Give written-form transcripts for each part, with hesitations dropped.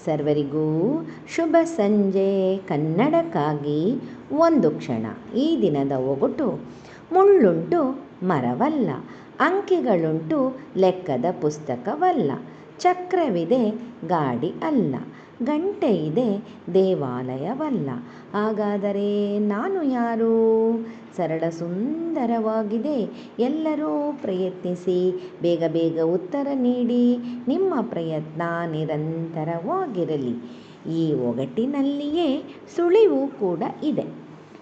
ಸರ್ವರಿಗೂ ಶುಭ ಸಂಜೆ. ಕನ್ನಡಕ್ಕಾಗಿ ಒಂದು ಕ್ಷಣ. ಈ ದಿನದ ಒಗಟು: ಮುಳ್ಳುಂಟು ಮರವಲ್ಲ, ಅಂಕಿಗಳುಂಟು ಲೆಕ್ಕದ ಪುಸ್ತಕವಲ್ಲ, ಚಕ್ರವಿದೆ ಗಾಡಿ ಅಲ್ಲ, ಗಂಟೆ ಇದೆ ದೇವಾಲಯವಲ್ಲ. ಹಾಗಾದರೆ ನಾನು ಯಾರು? ಸರಳ ಸುಂದರವಾಗಿದೆ. ಎಲ್ಲರೂ ಪ್ರಯತ್ನಿಸಿ. ಬೇಗ ಬೇಗ ಉತ್ತರ ನೀಡಿ. ನಿಮ್ಮ ಪ್ರಯತ್ನ ನಿರಂತರವಾಗಿರಲಿ. ಈ ಒಗಟಿನಲ್ಲಿಯೇ ಸುಳಿವು ಕೂಡ ಇದೆ.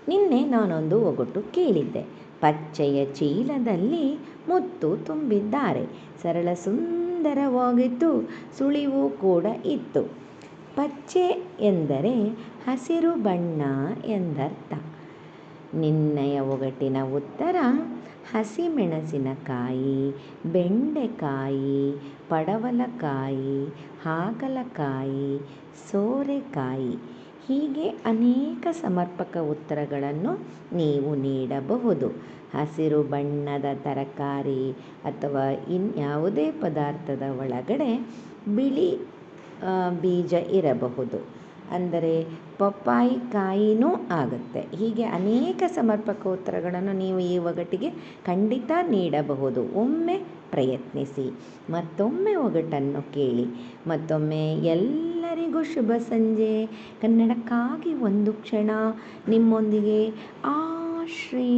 ನಿನ್ನೆ ನಾನೊಂದು ಒಗಟು ಕೇಳಿದ್ದೆ. ಪಚ್ಚೆಯ ಚೀಲದಲ್ಲಿ ಮುತ್ತು ತುಂಬಿದ್ದಾರೆ. ಸರಳ ಸುಂದರವಾಗಿತ್ತು. ಸುಳಿವು ಕೂಡ ಇತ್ತು. ಪಚ್ಚೆ ಎಂದರೆ ಹಸಿರು ಬಣ್ಣ ಎಂದರ್ಥ. ನಿನ್ನೆಯ ಒಗಟಿನ ಉತ್ತರ ಹಸಿಮೆಣಸಿನಕಾಯಿ, ಬೆಂಡೆಕಾಯಿ, ಪಡವಲಕಾಯಿ, ಹಾಗಲಕಾಯಿ, ಸೋರೆಕಾಯಿ. ಹೀಗೆ ಅನೇಕ ಸಮರ್ಪಕ ಉತ್ತರಗಳನ್ನು ನೀವು ನೀಡಬಹುದು. ಹಸಿರು ಬಣ್ಣದ ತರಕಾರಿ ಅಥವಾ ಇನ್ಯಾವುದೇ ಪದಾರ್ಥದ ಒಳಗಡೆ ಬಿಳಿ ಬೀಜ ಇರಬಹುದು. ಅಂದರೆ ಪಪ್ಪಾಯಿ ಕಾಯಿನೂ ಆಗುತ್ತೆ. ಹೀಗೆ ಅನೇಕ ಸಮರ್ಪಕ ಉತ್ತರಗಳನ್ನು ನೀವು ಈ ಒಗಟಿಗೆ ಖಂಡಿತ ನೀಡಬಹುದು. ಒಮ್ಮೆ ಪ್ರಯತ್ನಿಸಿ. ಮತ್ತೊಮ್ಮೆ ಒಗಟನ್ನು ಕೇಳಿ. ಮತ್ತೊಮ್ಮೆ ಎಲ್ಲರಿಗೂ ಶುಭ ಸಂಜೆ. ಕನ್ನಡಕ್ಕಾಗಿ ಒಂದು ಕ್ಷಣ. ನಿಮ್ಮೊಂದಿಗೆ ಆಶ್ರೀ.